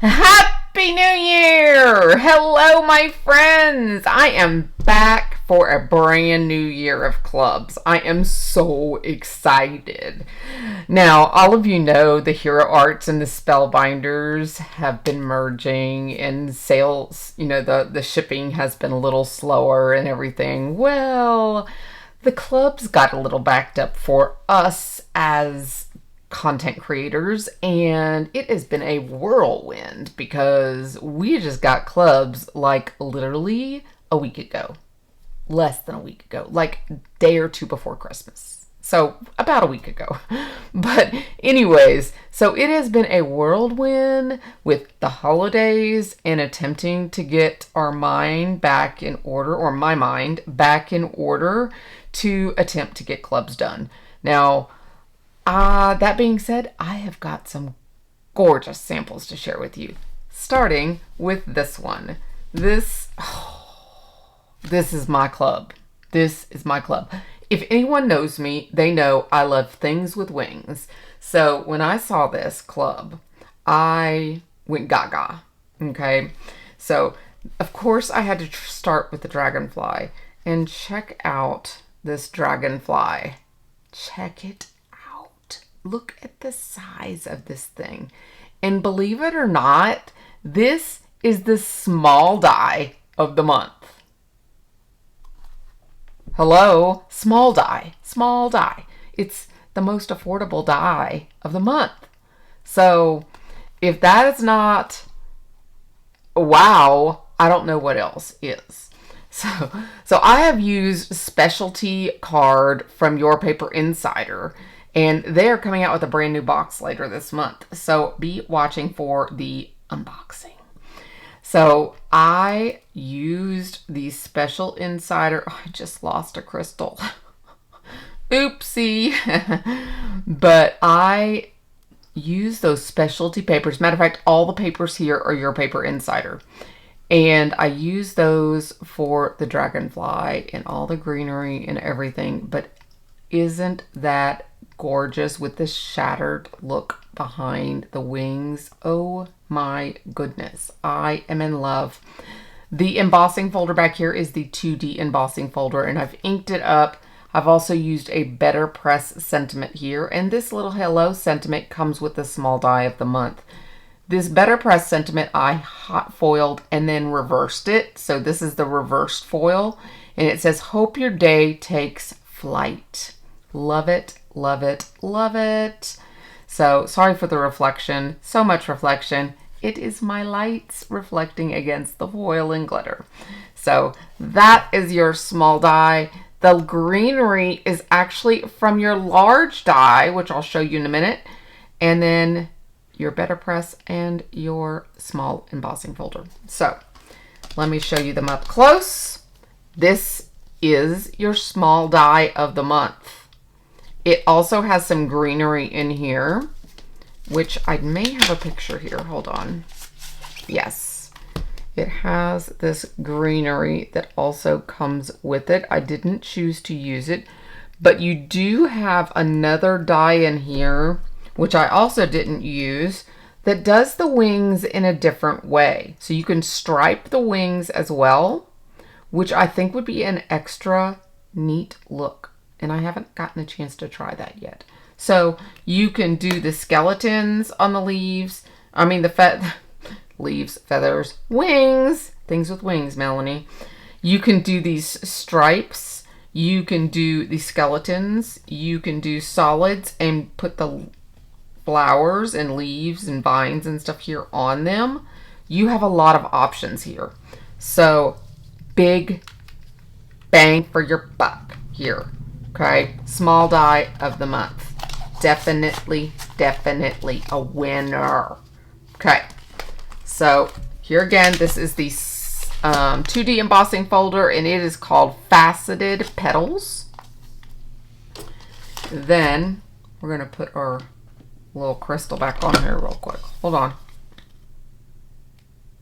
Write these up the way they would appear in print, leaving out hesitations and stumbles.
Happy New Year! Hello, my friends! I am back for a brand new year of clubs. I am so excited. Now, all of you know the Hero Arts and the Spellbinders have been merging, and sales, the shipping has been a little slower and everything. Well, the clubs got a little backed up for us as content creators, and it has been a whirlwind because we just got clubs like literally a week ago, less than a week ago, like a day or two before Christmas. So about a week ago. But anyways, so it has been a whirlwind with the holidays and attempting to get our mind back in order, or my mind back in order, to attempt to get clubs done. Now, that being said, I have got some gorgeous samples to share with you, starting with this one. This is my club. This is my club. If anyone knows me, they know I love things with wings. So when I saw this club, I went gaga. Okay. So of course I had to start with the dragonfly, and check out this dragonfly. Check it out. Look at the size of this thing. And believe it or not, this is the small die of the month. Hello, small die, small die. It's the most affordable die of the month. So if that is not wow, I don't know what else is. So I have used Specialty Card from Your Paper Insider, and they're coming out with a brand new box later this month. So be watching for the unboxing. So I used the Special Insider. Oh, I just lost a crystal. Oopsie. But I use those specialty papers. Matter of fact, all the papers here are Your Paper Insider. And I use those for the dragonfly and all the greenery and everything. But isn't that gorgeous with the shattered look behind the wings? Oh my goodness, I am in love. The embossing folder back here is the 2D embossing folder, and I've inked it up. I've also used a BetterPress sentiment here, and this little hello sentiment comes with the small die of the month. This BetterPress sentiment I hot foiled and then reversed it. So this is the reversed foil, and it says, "Hope your day takes flight." Love it, love it, love it. So sorry for the reflection. So much reflection. It is my lights reflecting against the foil and glitter. So that is your small die. The greenery is actually from your large die, which I'll show you in a minute. And then your BetterPress and your small embossing folder. So let me show you them up close. This is your small die of the month. It also has some greenery in here, which I may have a picture here. Hold on. Yes, it has this greenery that also comes with it. I didn't choose to use it, but you do have another die in here, which I also didn't use, that does the wings in a different way. So you can stripe the wings as well, which I think would be an extra neat look. And I haven't gotten a chance to try that yet. So you can do the skeletons on the leaves. I mean the leaves, feathers, wings. Things with wings, Melanie. You can do these stripes. You can do the skeletons. You can do solids and put the flowers and leaves and vines and stuff here on them. You have a lot of options here. So big bang for your buck here. Okay, small die of the month. Definitely, definitely a winner. Okay, so here again, this is the 2D embossing folder, and it is called Faceted Petals. Then we're going to put our little crystal back on here real quick. Hold on.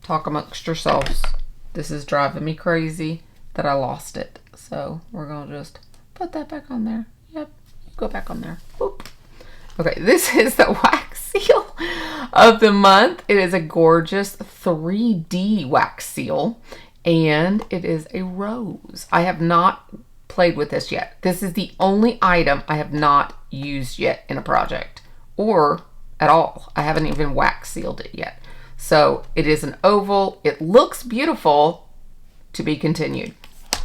Talk amongst yourselves. This is driving me crazy that I lost it. So we're going to just put that back on there. Yep, go back on there. Boop. Okay, this is the wax seal of the month. It is a gorgeous 3D wax seal, and it is a rose. I have not played with this yet. This is the only item I have not used yet in a project, or at all. I haven't even wax sealed it yet. So it is an oval. It looks beautiful. To be continued.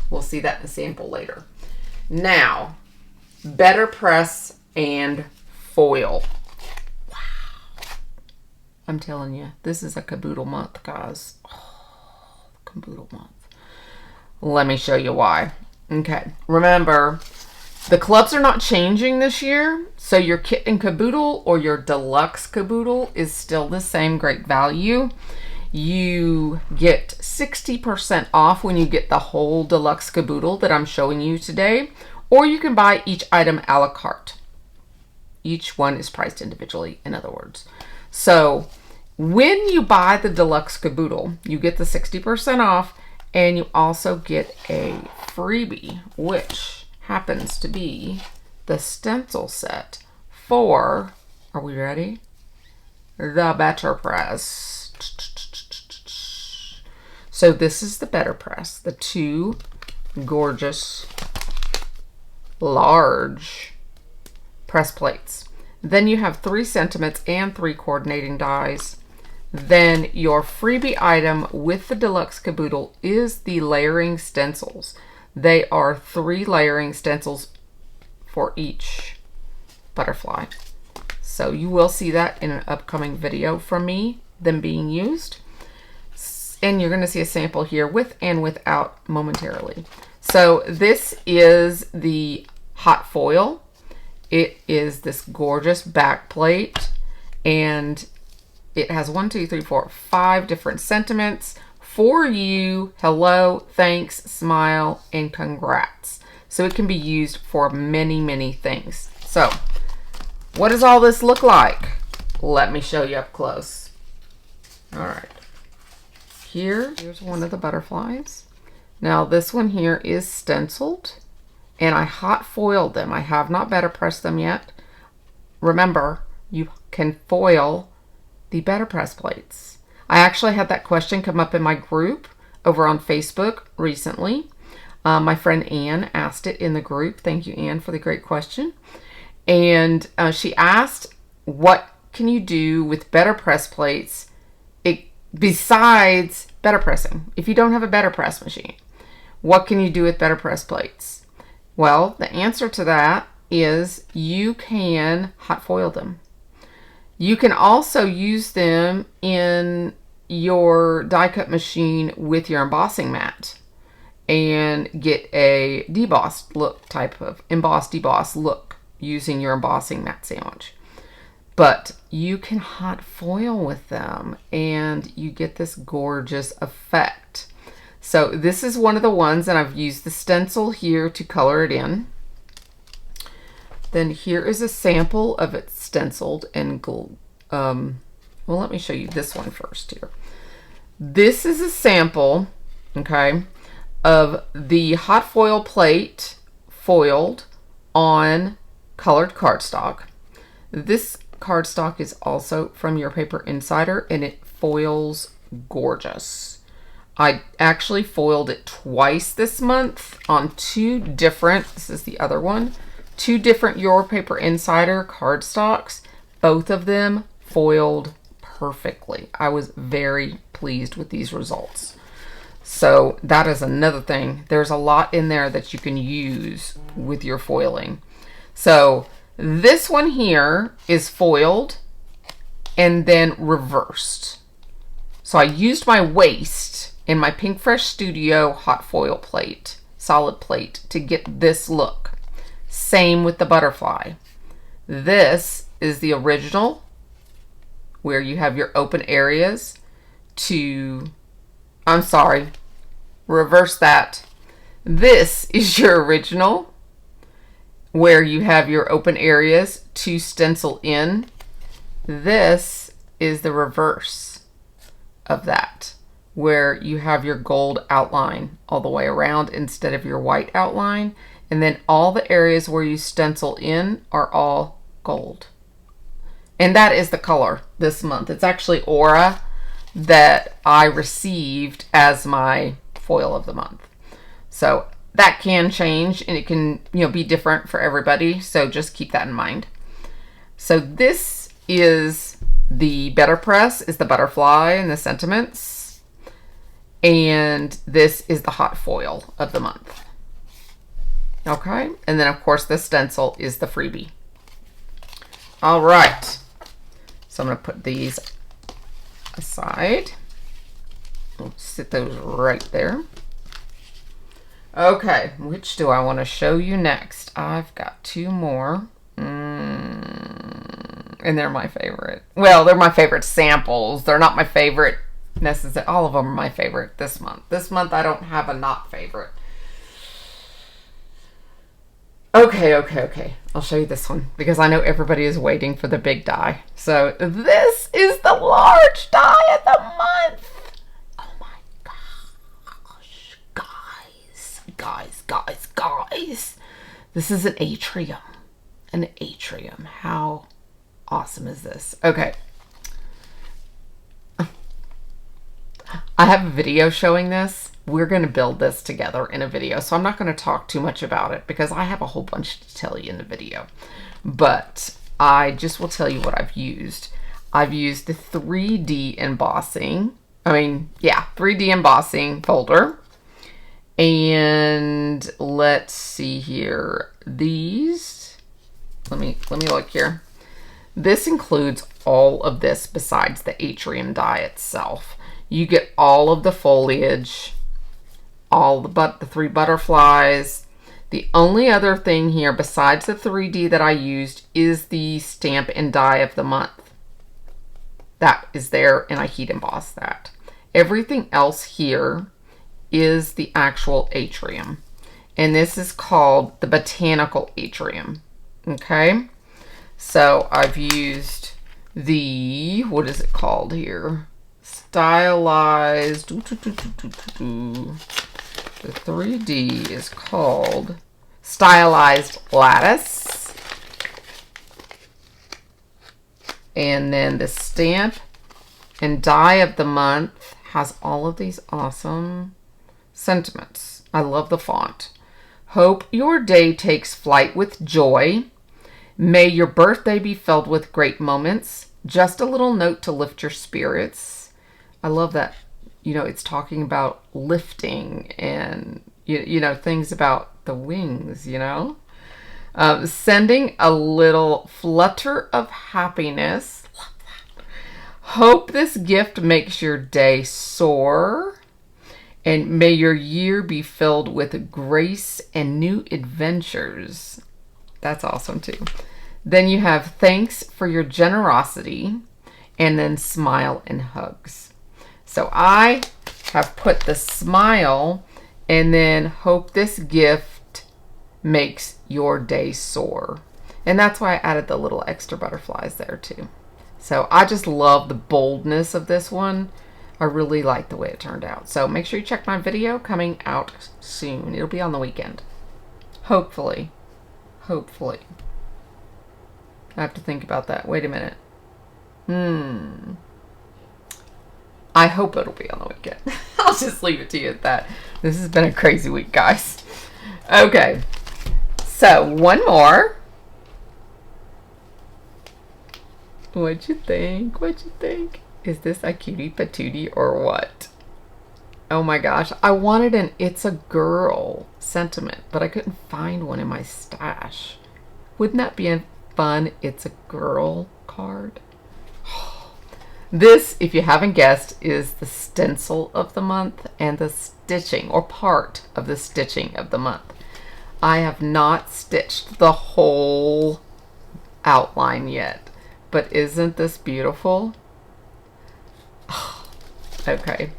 We'll see that in a sample later. Now, BetterPress and foil. Wow. I'm telling you, this is a caboodle month, guys. Oh, caboodle month. Let me show you why. Okay, remember, the clubs are not changing this year, so your kit and caboodle or your deluxe caboodle is still the same great value. You get 60% off when you get the whole deluxe caboodle that I'm showing you today, or you can buy each item a la carte. Each one is priced individually, in other words. So when you buy the deluxe caboodle, you get the 60% off, and you also get a freebie, which happens to be the stencil set for, are we ready? The BetterPress. So this is the BetterPress, the two gorgeous large press plates. Then you have 3 sentiments and 3 coordinating dies. Then your freebie item with the deluxe caboodle is the layering stencils. They are 3 layering stencils for each butterfly. So you will see that in an upcoming video from me, them being used. And you're going to see a sample here with and without momentarily. So this is the hot foil. It is this gorgeous back plate, and it has 5 different sentiments for you. Hello, thanks, smile, and congrats. So it can be used for many, many things. So what does all this look like? Let me show you up close. All right. Here's one of the butterflies. Now this one here is stenciled, and I hot foiled them. I have not BetterPressed them yet. Remember, you can foil the BetterPress plates. I actually had that question come up in my group over on Facebook recently. My friend Anne asked it in the group. Thank you, Anne, for the great question. And she asked, what can you do with BetterPress plates besides BetterPressing? If you don't have a BetterPress machine, what can you do with BetterPress plates? Well, the answer to that is you can hot foil them. You can also use them in your die cut machine with your embossing mat and get a debossed look, type of embossed deboss look using your embossing mat sandwich. But you can hot foil with them and you get this gorgeous effect. So this is one of the ones, and I've used the stencil here to color it in. Then here is a sample of it stenciled and well, let me show you this one first here. This is a sample, okay, of the hot foil plate foiled on colored cardstock. This cardstock is also from Your Paper Insider, and it foils gorgeous. I actually foiled it twice this month on 2 different, this is the other one, 2 different Your Paper Insider cardstocks. Both of them foiled perfectly. I was very pleased with these results. So that is another thing. There's a lot in there that you can use with your foiling. So this one here is foiled and then reversed. So I used my waste in my Pink Fresh Studio hot foil plate, solid plate, to get this look. Same with the butterfly. This is the original, where you have your open areas to, I'm sorry, reverse that. This is your original, where you have your open areas to stencil in. This is the reverse of that, where you have your gold outline all the way around instead of your white outline. And then all the areas where you stencil in are all gold. And that is the color this month. It's actually Aura that I received as my foil of the month. So that can change, and it can, be different for everybody. So just keep that in mind. So this is the BetterPress, is the butterfly and the sentiments. And this is the hot foil of the month. Okay. And then of course the stencil is the freebie. All right. So I'm going to put these aside. We'll sit those right there. Okay, which do I want to show you next? I've got two more. And they're my favorite. Well, they're my favorite samples. They're not my favorite necessarily. All of them are my favorite this month. This month I don't have a not favorite. Okay. I'll show you this one because I know everybody is waiting for the big die. So this is the large die of the month. Oh my gosh. Guys. This is an atrium. An atrium. How awesome is this? Okay. I have a video showing this. We're going to build this together in a video, so I'm not going to talk too much about it because I have a whole bunch to tell you in the video. But I just will tell you what I've used. I've used the 3D embossing. 3D embossing folder. And let's see here. These, let me look here. This includes all of this besides the atrium die itself. You get all of the foliage, all the three butterflies. The only other thing here besides the 3D that I used is the stamp and die of the month. That is there, and I heat emboss that. Everything else here is the actual atrium. And this is called the botanical atrium. Okay? So I've used the, what is it called here? Stylized. The 3D is called Stylized Lattice. And then the stamp and die of the month has all of these awesome sentiments. I love the font. Hope your day takes flight with joy. May your birthday be filled with great moments. Just a little note to lift your spirits. I love that, it's talking about lifting and, things about the wings, Sending a little flutter of happiness. Hope this gift makes your day soar. And may your year be filled with grace and new adventures. That's awesome too. Then you have thanks for your generosity, and then smile and hugs. So I have put the smile, and then hope this gift makes your day soar. And that's why I added the little extra butterflies there too. So I just love the boldness of this one. I really like the way it turned out. So make sure you check my video coming out soon. It'll be on the weekend. Hopefully. I have to think about that. Wait a minute. I hope it'll be on the weekend. I'll just leave it to you at that. This has been a crazy week, guys. Okay. So, one more. What'd you think? Is this a cutie patootie or what? Oh my gosh. I wanted an It's a Girl sentiment, but I couldn't find one in my stash. Wouldn't that be a fun It's a Girl card? This, if you haven't guessed, is the stencil of the month and the stitching, or part of the stitching of the month. I have not stitched the whole outline yet, but isn't this beautiful? Okay.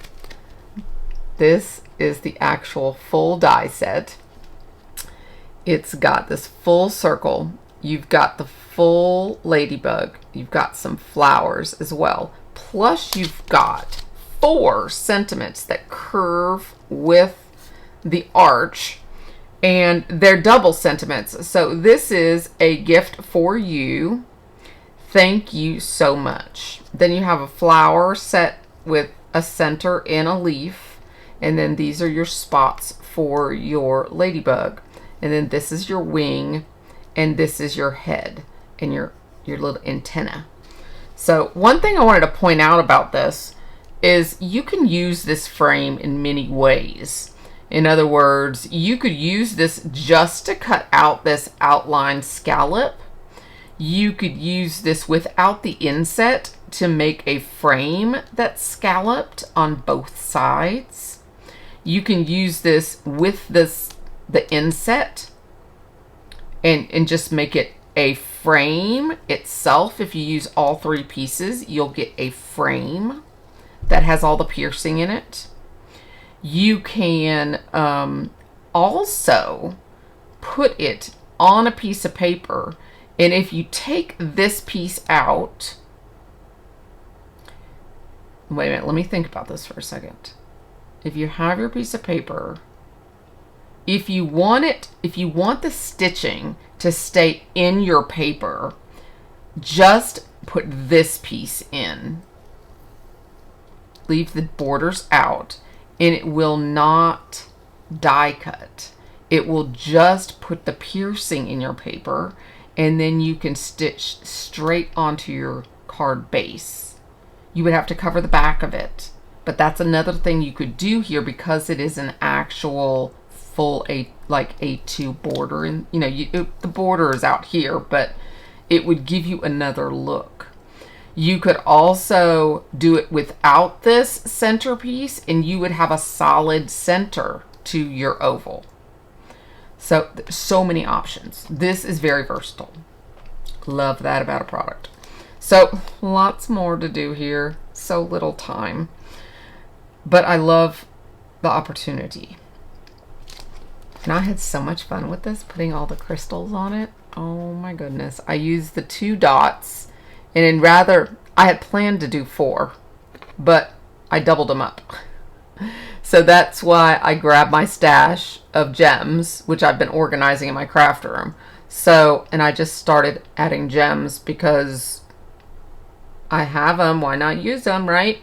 This is the actual full die set. It's got this full circle. You've got the full ladybug. You've got some flowers as well. Plus you've got 4 sentiments that curve with the arch, and they're double sentiments. So this is a gift for you. Thank you so much. Then you have a flower set with a center and a leaf. And then these are your spots for your ladybug. And then this is your wing. And this is your head and your little antenna. So one thing I wanted to point out about this is you can use this frame in many ways. In other words, you could use this just to cut out this outline scallop. You could use this without the inset to make a frame that's scalloped on both sides. You can use this with the inset and just make it a frame itself. If you use all three pieces, you'll get a frame that has all the piercing in it. You can also put it on a piece of paper, and if you take this piece out, wait a minute, let me think about this for a second. If you have your piece of paper, if you want the stitching to stay in your paper, just put this piece in. Leave the borders out, and it will not die cut. It will just put the piercing in your paper, and then you can stitch straight onto your card base. You would have to cover the back of it, but that's another thing you could do here because it is an actual full A2 border, and the border is out here, but it would give you another look. You could also do it without this centerpiece, and you would have a solid center to your oval. So there's so many options. This is very versatile. Love that about a product. So lots more to do here. So little time. But I love the opportunity. And I had so much fun with this, putting all the crystals on it. Oh my goodness. I used the 2 dots. And I had planned to do 4, but I doubled them up. So that's why I grabbed my stash of gems, which I've been organizing in my craft room. So, and I just started adding gems because I have them. Why not use them, right?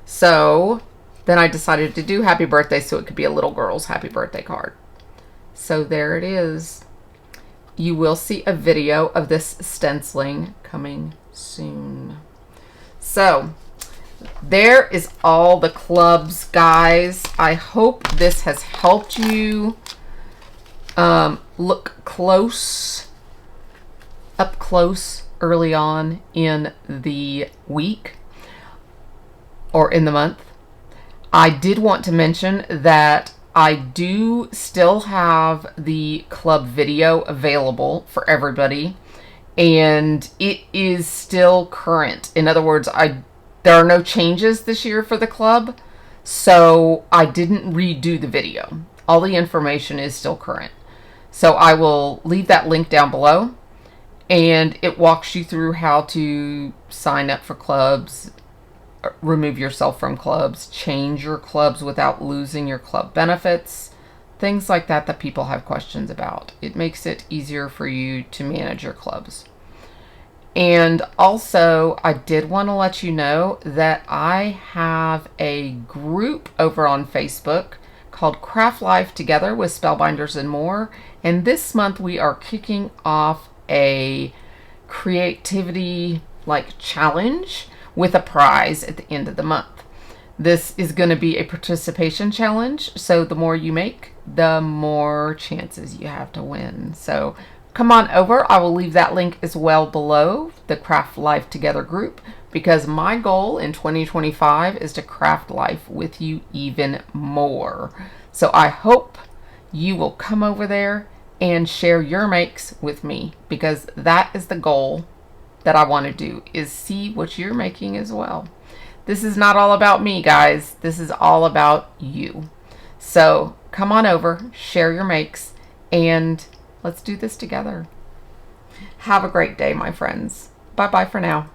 So then I decided to do happy birthday so it could be a little girl's happy birthday card. So there it is. You will see a video of this stenciling coming soon. So there is all the clubs, guys. I hope this has helped you look up close early on in the week or in the month. I did want to mention that I do still have the club video available for everybody, and it is still current. In other words, there are no changes this year for the club, so I didn't redo the video. All the information is still current. So I will leave that link down below, and it walks you through how to sign up for clubs, remove yourself from clubs, change your clubs without losing your club benefits, things like that that people have questions about. It makes it easier for you to manage your clubs. And also, I did want to let you know that I have a group over on Facebook called Craft Life Together with Spellbinders and More. And this month we are kicking off a creativity challenge with a prize at the end of the month. This is going to be a participation challenge, so the more you make, the more chances you have to win. So come on over. I will leave that link as well below, the Craft Life Together group, because my goal in 2025 is to craft life with you even more. So I hope you will come over there and share your makes with me, because that is the goal that I want to do, is see what you're making as well. This is not all about me, guys. This is all about you. So come on over, share your makes, and let's do this together. Have a great day, my friends. Bye-bye for now.